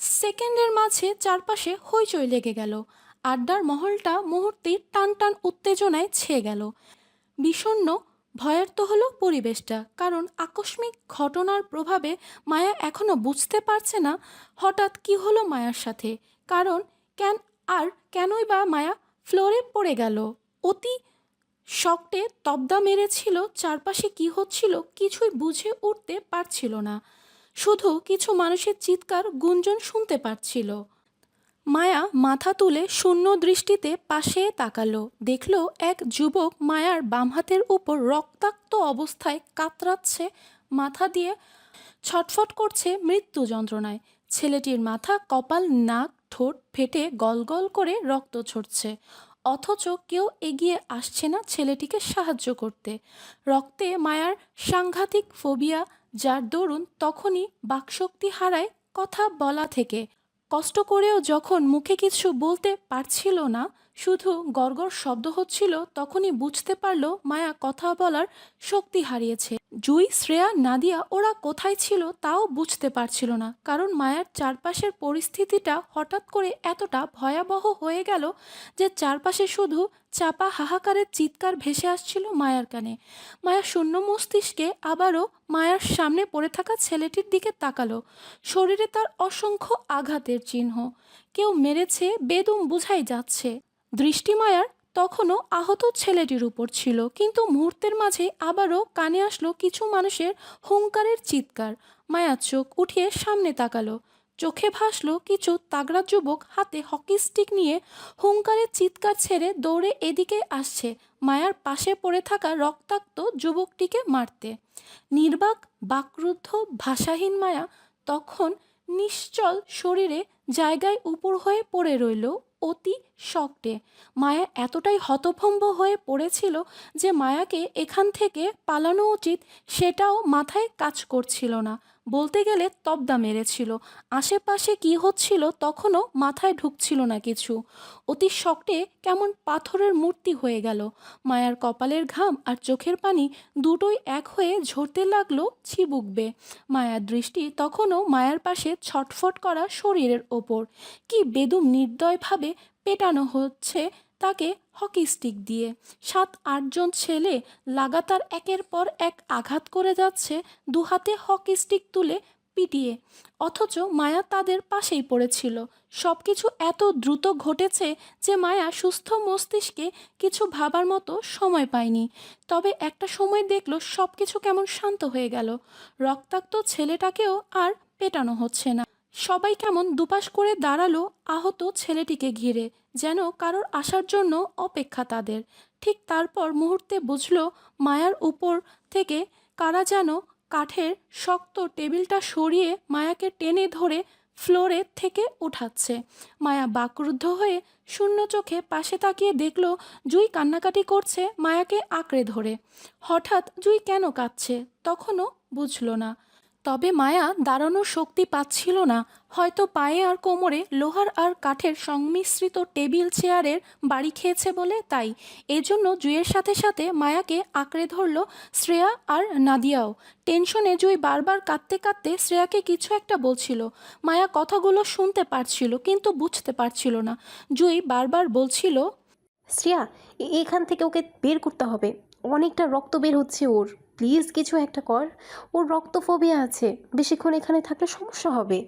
সেকেন্ডের মাঝে চারপাশে হইচই লেগে গেল। আড্ডার মহলটা মুহূর্তেই টান টান উত্তেজনায় ছেয়ে গেল। বিষণ্ণ ভয়ার্ত হলো পরিবেশটা, কারণ আকস্মিক ঘটনার প্রভাবে মায়া এখনো বুঝতে পারছে না হঠাৎ কি হলো মায়ার সাথে। কারণ কেন আর কেনই বা মায়া ফ্লোরে পড়ে গেল। অতি শকটে তবদা মেরেছিল। চারপাশে কি হচ্ছিল কিছুই বুঝে উঠতে পারছিল না। শুধু কিছু মানুষের চিৎকার গুঞ্জন শুনতে পারছিল। মায়া মাথা তুলে শূন্য দৃষ্টিতে পাশে তাকালো। দেখল এক যুবক মায়ার বাম হাতের উপর রক্তাক্ত অবস্থায় কাতরাচ্ছে, মাথা দিয়ে ছটফট করছে মৃত্যু যন্ত্রণায়। ছেলেটির মাথা, কপাল, নাক, ঠোঁট ফেটে গল গল করে রক্ত ঝরছে। অথচ কেউ এগিয়ে আসছে না ছেলেটিকে সাহায্য করতে। রক্তে মায়ার সাংঘাতিক ফোবিয়া, যার দরুন তখনই বাকশক্তি হারায় কথা বলা থেকে। কষ্ট করেও যখন মুখে কিছু বলতে পারছিল না, শুধু গড়গড় শব্দ হচ্ছিল, তখনই বুঝতে পারল মায়া কথা বলার শক্তি হারিয়েছে। জুই, শ্রেয়া, নাদিয়া ওরা কোথায় ছিল তাও বুঝতে পারছিল না, কারণ মায়ার চারপাশের পরিস্থিতিটা হঠাৎ করে এতটা ভয়াবহ হয়ে গেল যে চারপাশে শুধু চাপা হাহাকারের চিৎকার ভেসে আসছিল মায়ার কানে। মায়া শূন্য মস্তিষ্কে আবারও মায়ার সামনে পড়ে থাকা ছেলেটির দিকে তাকালো। শরীরে তার অসংখ্য আঘাতের চিহ্ন। কেউ মেরেছে বেদম বুঝাই যাচ্ছে। দৃষ্টি মায়ার তখনও আহত ছেলেটির উপর ছিল, কিন্তু মুহূর্তের মাঝে আবারও কানে আসলো কিছু মানুষের হুঙ্কারের চিৎকার। মায়া চোখ উঠিয়ে সামনে তাকালো। চোখে ভাসলো কিছু তাগড়া যুবক হাতে হকি স্টিক নিয়ে হুঙ্কারের চিৎকার ছেড়ে দৌড়ে এদিকে আসছে মায়ার পাশে পড়ে থাকা রক্তাক্ত যুবকটিকে মারতে। নির্বাক, বাকরুদ্ধ, ভাষাহীন মায়া তখন নিশ্চল শরীরে জায়গায় উপুড় হয়ে পড়ে রইল অতি শক্টে। মায়া এতটাই হতভম্ব হয়ে পড়েছিল যে মায়াকে এখান থেকে পালানো উচিত সেটাও মাথায় কাজ করছিল না। বলতে গেলে তবদা মেরেছিল। আশেপাশে কি হচ্ছিল তখনও মাথায় ঢুকছিল না কিছু। অতি শক্টে কেমন পাথরের মূর্তি হয়ে গেল। মায়ার কপালের ঘাম আর চোখের পানি দুটোই এক হয়ে ঝরতে লাগলো চিবুক বেয়ে। মায়ার দৃষ্টি তখনও মায়ার পাশে ছটফট করা শরীরের ওপর। কি বেদম নির্দয়ভাবে পেটানো হচ্ছে তাকে হকি স্টিক দিয়ে। 7-8 জন ছেলে লাগাতার একের পর এক আঘাত করে যাচ্ছে দুহাতে হকি স্টিক তুলে পিটিয়ে। অথচ মায়া তাদের পাশেই পড়েছিল। সবকিছু এত দ্রুত ঘটেছে যে মায়া সুস্থ মস্তিষ্কে কিছু ভাবার মতো সময় পায়নি। তবে একটা সময় দেখলো সবকিছু কেমন শান্ত হয়ে গেল। রক্তাক্ত ছেলেটাকেও আর পেটানো হচ্ছে না। সবাই কেমন দুপাশ করে দাঁড়ালো আহত ছেলেটিকে ঘিরে, যেন কারোর আসার জন্য অপেক্ষা তাদের। ঠিক তারপর মুহূর্তে বুঝলো মায়ার উপর থেকে কারা যেন কাঠের শক্ত টেবিলটা সরিয়ে মায়াকে টেনে ধরে ফ্লোরের থেকে উঠাচ্ছে। মায়া বাকরুদ্ধ হয়ে শূন্য চোখে পাশে তাকিয়ে দেখল জুই কান্নাকাটি করছে মায়াকে আঁকড়ে ধরে। হঠাৎ জুই কেন কাঁদছে তখনও বুঝল না। তবে মায়া দাঁড়ানোর শক্তি পাচ্ছিল না, হয়তো পায়ে আর কোমরে লোহার আর কাঠের সংমিশ্রিত টেবিল চেয়ারের বাড়ি খেয়েছে বলে তাই। এজন্য জুইয়ের সাথে সাথে মায়াকে আঁকড়ে ধরল শ্রেয়া আর নাদিয়াও। টেনশনে জুই বারবার কাঁদতে কাঁদতে শ্রেয়াকে কিছু একটা বলছিল। মায়া কথাগুলো শুনতে পারছিল কিন্তু বুঝতে পারছিল না। জুই বারবার বলছিল, শ্রেয়া, এখান থেকে ওকে বের করতে হবে। অনেকটা রক্ত বের হচ্ছে ওর। প্লিজ কিছু একটা কর। ওর রক্ত ফোবিয়া আছে, বেশিক্ষণ এখানে থাকলে সমস্যা হবে।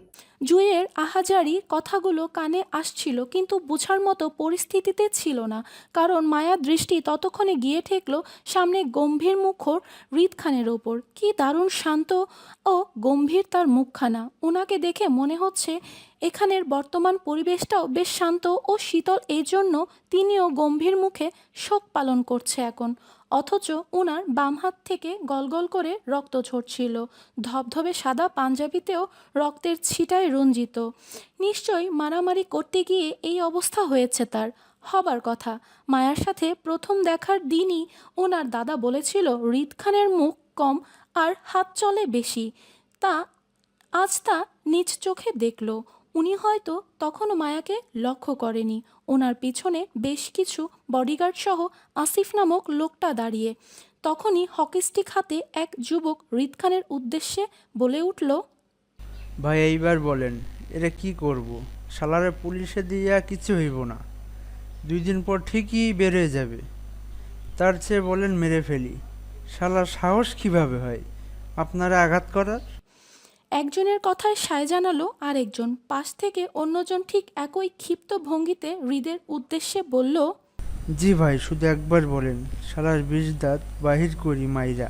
জুইয়ের আহাজারি কথাগুলো কানে আসছিল কিন্তু বোঝার মতো পরিস্থিতিতে ছিল না, কারণ মায়ার দৃষ্টি ততক্ষণে গিয়ে ঠেকল সামনে গম্ভীর মুখর হৃদ খানের ওপর। কি দারুণ শান্ত ও গম্ভীর তার মুখখানা। ওনাকে দেখে মনে হচ্ছে এখানের বর্তমান পরিবেশটাও বেশ শান্ত ও শীতল, এই জন্য তিনিও গম্ভীর মুখে শোক পালন করছে এখন। অথচ ওনার বাম হাত থেকে গলগল করে রক্ত ঝরছিল। ধবধবে সাদা পাঞ্জাবিতেও রক্তের ছিটায় রঞ্জিত। নিশ্চয়ই মারামারি করতে গিয়ে এই অবস্থা হয়েছে তার। হবার কথা। মায়ার সাথে প্রথম দেখার দিনই ওনার দাদা বলেছিল হৃদ খানের মুখ কম আর হাত চলে বেশি। তা আজ তা নিজ চোখে দেখল। উনি হয়তো তখনও মায়াকে লক্ষ্য করেনি। ওনার পিছনে বেশ কিছু বডিগার্ড সহ আসিফ নামক লোকটা দাঁড়িয়ে। তখনই হকিস্টিক হাতে এক যুবক হৃদ খানের উদ্দেশ্যে বলে উঠল, ভাই এইবার বলেন, এরা কি করব, শালারে পুলিশে দিয়া কিছু হইব না, 2 দিন পর ঠিকই বের হয়ে যাবে। তার চেয়ে বলেন মেরে ফেলি। শালার সাহস কিভাবে হয় আপনারা আঘাত করার? একজনের কথায় সায় জানালো আরেকজন। পাশ থেকে অন্যজন ঠিক একই ক্ষিপ্ত ভঙ্গিতে হৃদের উদ্দেশ্যে বলল, জি ভাই, শুধু একবার বলেন, শালার 20 দাঁত বাহির করি মাইরা।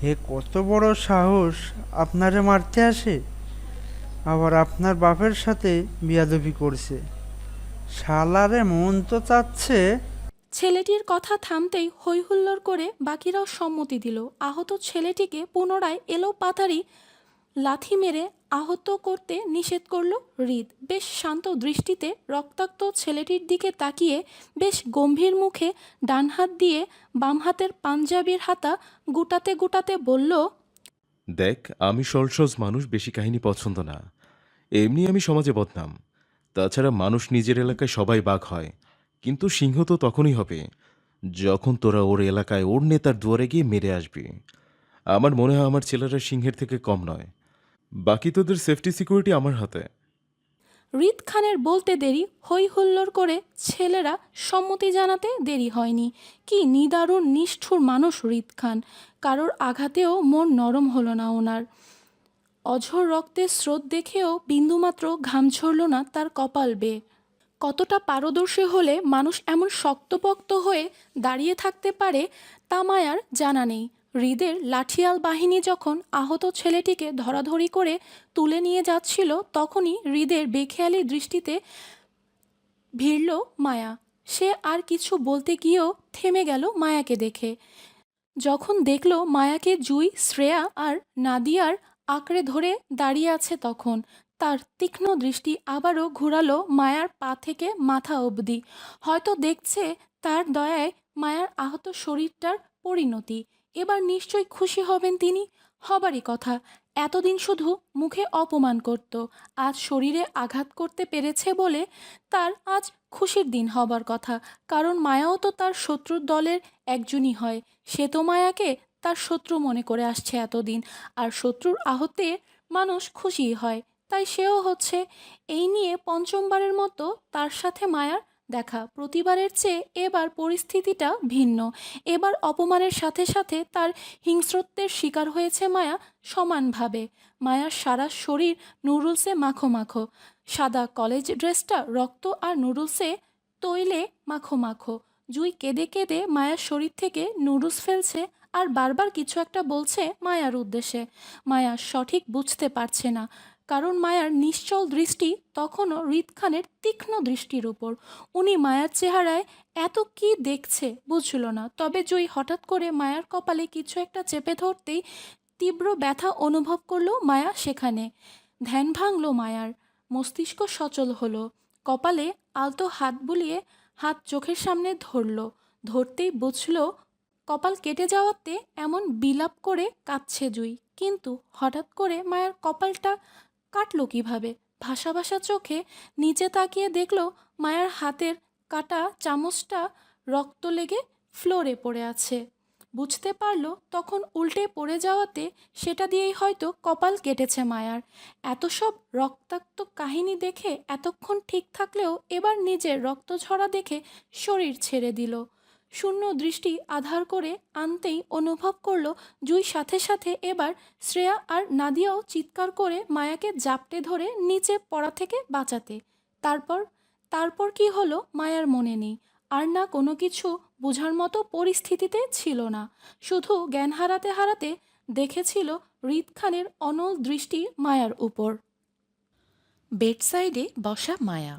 হে কত বড় সাহস আপনারে মারতে আসে, আবার আপনার বাপের সাথে বিয়াদবি করছে। শালারে মন তো চাচ্ছে। ছেলেটির কথা থামতেই হৈহুল্লোড় করে বাকিরাও সম্মতি দিল। আহত ছেলেটিকে পুনরায় এলোপাতাড়ি লাথি মেরে আহত করতে নিষেধ করল হৃদ। বেশ শান্ত দৃষ্টিতে রক্তাক্ত ছেলেটির দিকে তাকিয়ে বেশ গম্ভীর মুখে ডান হাত দিয়ে বাম হাতের পাঞ্জাবির হাতা গুটাতে গুটাতে বলল, দেখ, আমি সরসজ মানুষ, বেশি কাহিনী পছন্দ না। এমনি আমি সমাজে বদনাম। তাছাড়া মানুষ নিজের এলাকায় সবাই বাঘ হয়, কিন্তু সিংহ তো তখনই হবে যখন তোরা ওর এলাকায় ওর নেতার দুয়ারে গিয়ে মেরে আসবি। আমার মনে হয় আমার ছেলেরা সিংহের থেকে কম নয়। বাকি তোদের সেফটি সিকিউরিটি আমার হাতে। হৃদ খানের বলতে দেরি, হই হুল্লোড় করে ছেলেরা সম্মতি জানাতে দেরি হয়নি। কি নিদারুণ নিষ্ঠুর মানুষ হৃদ খান! কারোর আঘাতেও মন নরম হলো না ওনার। অঝোর রক্তের স্রোত দেখেও বিন্দুমাত্র ঘাম ঝরল না তার কপাল বেয়ে। কতটা পারদর্শী হলে মানুষ এমন শক্তপোক্ত হয়ে দাঁড়িয়ে থাকতে পারে তা মায়ার জানা নেই। হৃদের লাঠিয়াল বাহিনী যখন আহত ছেলেটিকে ধরাধরি করে তুলে নিয়ে যাচ্ছিল, তখনই হৃদের বেখেয়ালি দৃষ্টিতে ভিড়ল মায়া। সে আর কিছু বলতে গিয়েও থেমে গেল মায়াকে দেখে। যখন দেখল মায়াকে জুই, শ্রেয়া আর নাদিয়ার আঁকড়ে ধরে দাঁড়িয়ে আছে, তখন তার তীক্ষ্ণ দৃষ্টি আবারও ঘুরালো মায়ার পা থেকে মাথা অবধি। হয়তো দেখছে তার দয়ায় মায়ার আহত শরীরটার পরিণতি। এবার নিশ্চয়ই খুশি হবেন তিনি। হবারই কথা। এতদিন শুধু মুখে অপমান করত, আজ শরীরে আঘাত করতে পেরেছে বলে তার আজ খুশির দিন হবার কথা। কারণ মায়াও তো তার শত্রুর দলের একজনই হয়। সে তো মায়াকে তার শত্রু মনে করে আসছে এতদিন। আর শত্রুর আহতে মানুষ খুশিই হয়, তাই সেও হচ্ছে। এই নিয়ে পঞ্চমবারের মতো তার সাথে মায়ার দেখা। প্রতিবারের চেয়ে এবার পরিস্থিতিটা ভিন্ন। এবার অপমানের সাথে সাথে তার হিংস্রত্বের শিকার হয়েছে মায়া সমানভাবে। মায়ার সারা শরীর নুডলসে মাখো মাখো। সাদা কলেজ ড্রেসটা রক্ত আর নুডলসে তৈলে মাখো মাখো। জুই কেঁদে কেঁদে মায়ার শরীর থেকে নুডলস ফেলছে আর বারবার কিছু একটা বলছে মায়ার উদ্দেশ্যে। মায়া সঠিক বুঝতে পারছে না, কারণ মায়ার নিশ্চল দৃষ্টি তখনও হৃদ খানের তীক্ষ্ণ দৃষ্টির উপর। উনি মায়ার চেহারায় এত কি দেখছে বুঝল না। তবে জুই হঠাৎ করে মায়ার কপালে কিছু একটা চেপে ধরতেই তীব্র ব্যথা অনুভব করলো মায়া সেখানে। ধ্যান ভাঙল মায়ার, মস্তিষ্ক সচল হলো। কপালে আলতো হাত বুলিয়ে হাত চোখের সামনে ধরল। ধরতেই বুঝল কপাল কেটে যাওয়াতে এমন বিলাপ করে কাঁদছে জুই। কিন্তু হঠাৎ করে মায়ের কপালটা কাটলো কিভাবে? ভাসা ভাসা চোখে নিচে তাকিয়ে দেখল মায়ের হাতের কাটা চামচটা রক্ত লেগে ফ্লোরে পড়ে আছে। বুঝতে পারল তখন উল্টে পড়ে যাওয়াতে সেটা দিয়েই হয়তো কপাল কেটেছে মায়ার। এত সব রক্তাক্ত কাহিনী দেখে এতক্ষণ ঠিক থাকলেও এবার নিজের রক্ত ঝরা দেখে শরীর ছেড়ে দিল। শূন্য দৃষ্টি আধার করে আনতেই অনুভব করল জুই সাথে সাথে এবার শ্রেয়া আর নাদিয়াও চিৎকার করে মায়াকে জাপটে ধরে নিচে পড়া থেকে বাঁচাতে। তারপর তারপর কি হলো মায়ার মনে নেই। আর না কোনো কিছু বোঝার মতো পরিস্থিতিতে ছিল না। শুধু জ্ঞান হারাতে হারাতে দেখেছিল হৃদ খানের অনল দৃষ্টি মায়ার উপর। বেডসাইডে বসা মায়া।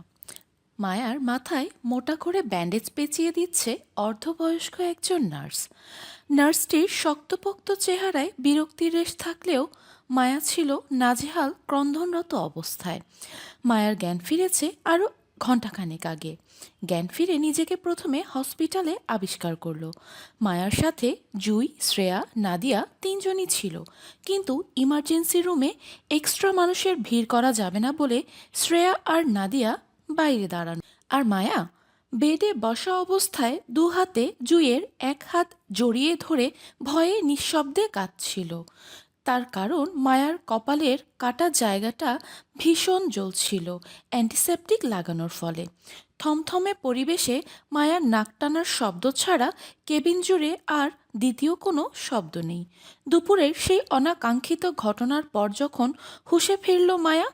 মায়ার মাথায় মোটা করে ব্যান্ডেজ পেঁচিয়ে দিচ্ছে অর্ধবয়স্ক একজন নার্স। নার্সটির শক্তপোক্ত চেহারায় বিরক্তির রেশ থাকলেও মায়া ছিল নাজেহাল ক্রন্দনরত অবস্থায়। মায়ার জ্ঞান ফিরেছে আরও ঘণ্টাখানেক আগে। জ্ঞান ফিরে নিজেকে প্রথমে হসপিটালে আবিষ্কার করলো। মায়ার সাথে জুই, শ্রেয়া, নাদিয়া তিনজনই ছিল। কিন্তু ইমার্জেন্সি রুমে এক্সট্রা মানুষের ভিড় করা যাবে না বলে শ্রেয়া আর নাদিয়া বাইরে দাঁড়ানো। আর মায়া বেডে বসা অবস্থায় দু হাতে জুইয়ের এক হাত জড়িয়ে ধরে ভয়ে নিঃশব্দে কাঁদছিল। তার কারণ মায়ার কপালের কাটা জায়গাটা ভীষণ জ্বলছিল অ্যান্টিসেপটিক লাগানোর ফলে। থমথমে পরিবেশে মায়ার নাক টানার শব্দ ছাড়া কেবিন জুড়ে আর দ্বিতীয় কোনো শব্দ নেই। দুপুরের সেই অনাকাঙ্ক্ষিত ঘটনার পর যখন হুঁশে ফিরল মায়া,